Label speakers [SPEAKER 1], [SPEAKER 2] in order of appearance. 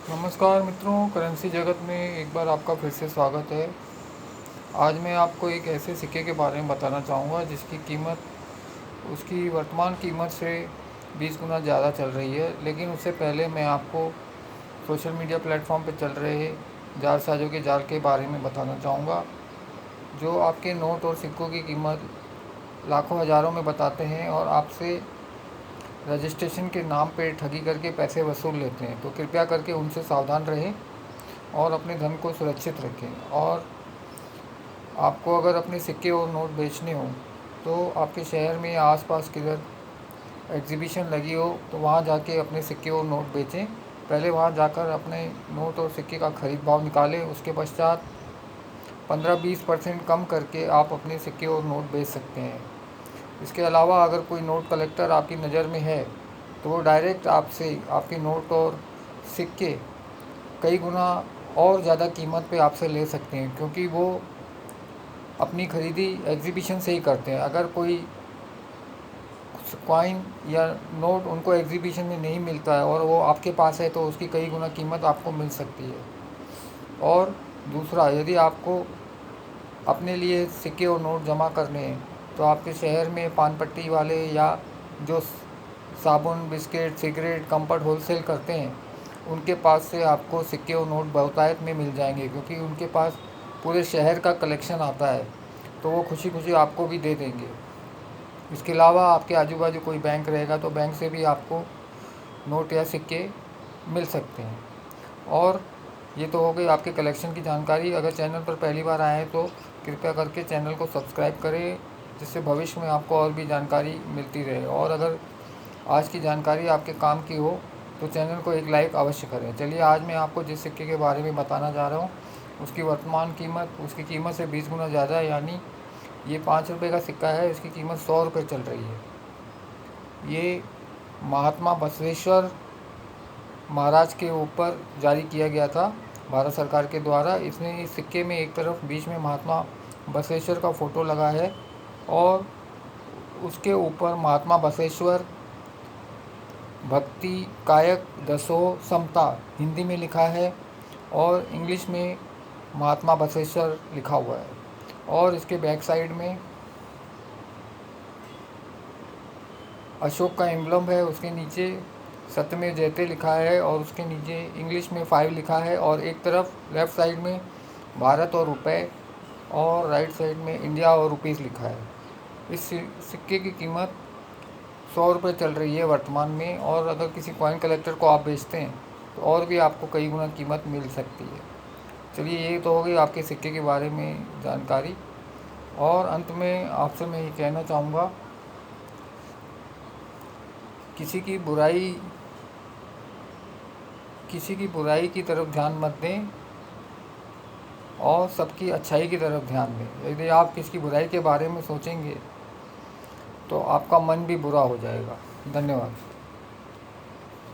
[SPEAKER 1] नमस्कार मित्रों, करेंसी जगत में एक बार आपका फिर से स्वागत है। आज मैं आपको एक ऐसे सिक्के के बारे में बताना चाहूँगा जिसकी कीमत उसकी वर्तमान कीमत से 20 गुना ज़्यादा चल रही है। लेकिन उससे पहले मैं आपको सोशल मीडिया प्लेटफॉर्म पर चल रहे जालसाजों के जाल के बारे में बताना चाहूँगा, जो आपके नोट और सिक्कों की कीमत लाखों हज़ारों में बताते हैं और आपसे रजिस्ट्रेशन के नाम पे ठगी करके पैसे वसूल लेते हैं। तो कृपया करके उनसे सावधान रहें और अपने धन को सुरक्षित रखें। और आपको अगर अपने सिक्के और नोट बेचने हो तो आपके शहर में या आसपास किधर एग्जीबिशन लगी हो तो वहाँ जाके अपने सिक्के और नोट बेचें। पहले वहाँ जाकर अपने नोट और सिक्के का ख़रीद भाव निकालें, उसके पश्चात 15-20% कम करके आप अपने सिक्के और नोट बेच सकते हैं। इसके अलावा अगर कोई नोट कलेक्टर आपकी नज़र में है तो वो डायरेक्ट आपसे आपके नोट और सिक्के कई गुना और ज़्यादा कीमत पे आपसे ले सकते हैं, क्योंकि वो अपनी ख़रीदी एग्जीबिशन से ही करते हैं। अगर कोई कॉइन या नोट उनको एग्जीबिशन में नहीं मिलता है और वो आपके पास है तो उसकी कई गुना कीमत आपको मिल सकती है। और दूसरा, यदि आपको अपने लिए सिक्के और नोट जमा करने हैं तो आपके शहर में पान पट्टी वाले या जो साबुन, बिस्किट, सिगरेट, कंफर्ट होलसेल करते हैं उनके पास से आपको सिक्के और नोट बहुतायत में मिल जाएंगे, क्योंकि उनके पास पूरे शहर का कलेक्शन आता है, तो वो खुशी खुशी आपको भी दे देंगे। इसके अलावा आपके आजू बाजू कोई बैंक रहेगा तो बैंक से भी आपको नोट या सिक्के मिल सकते हैं। और ये तो हो गई आपके कलेक्शन की जानकारी। अगर चैनल पर पहली बार आए हैं तो कृपया करके चैनल को सब्सक्राइब करें, जिससे भविष्य में आपको और भी जानकारी मिलती रहे। और अगर आज की जानकारी आपके काम की हो तो चैनल को एक लाइक अवश्य करें। चलिए, आज मैं आपको जिस सिक्के के बारे में बताना जा रहा हूँ उसकी वर्तमान कीमत उसकी कीमत से 20 गुना ज़्यादा है। यानी ये 5 रुपये का सिक्का है, इसकी कीमत 100 रुपये चल रही है। ये महात्मा बसवेश्वर महाराज के ऊपर जारी किया गया था भारत सरकार के द्वारा। इसमें इस सिक्के में एक तरफ बीच में महात्मा बसवेश्वर का फ़ोटो लगा है और उसके ऊपर महात्मा बसवेश्वर भक्ति कायक दसो समता हिंदी में लिखा है और इंग्लिश में महात्मा बसवेश्वर लिखा हुआ है। और इसके बैक साइड में अशोक का एम्बलम है, उसके नीचे सत्यमेव जयते लिखा है और उसके नीचे इंग्लिश में 5 लिखा है। और एक तरफ लेफ़्ट साइड में भारत और रुपए और राइट साइड में इंडिया और रुपीस लिखा है। इस सिक्के की कीमत 100 रुपये चल रही है वर्तमान में, और अगर किसी कॉइन कलेक्टर को आप बेचते हैं तो और भी आपको कई गुना कीमत मिल सकती है। चलिए, ये तो हो गई आपके सिक्के के बारे में जानकारी। और अंत में आपसे मैं ये कहना चाहूँगा, किसी की बुराई की तरफ ध्यान मत दें और सबकी अच्छाई की तरफ ध्यान दें। यदि आप किसी की बुराई के बारे में सोचेंगे तो आपका मन भी बुरा हो जाएगा। धन्यवाद।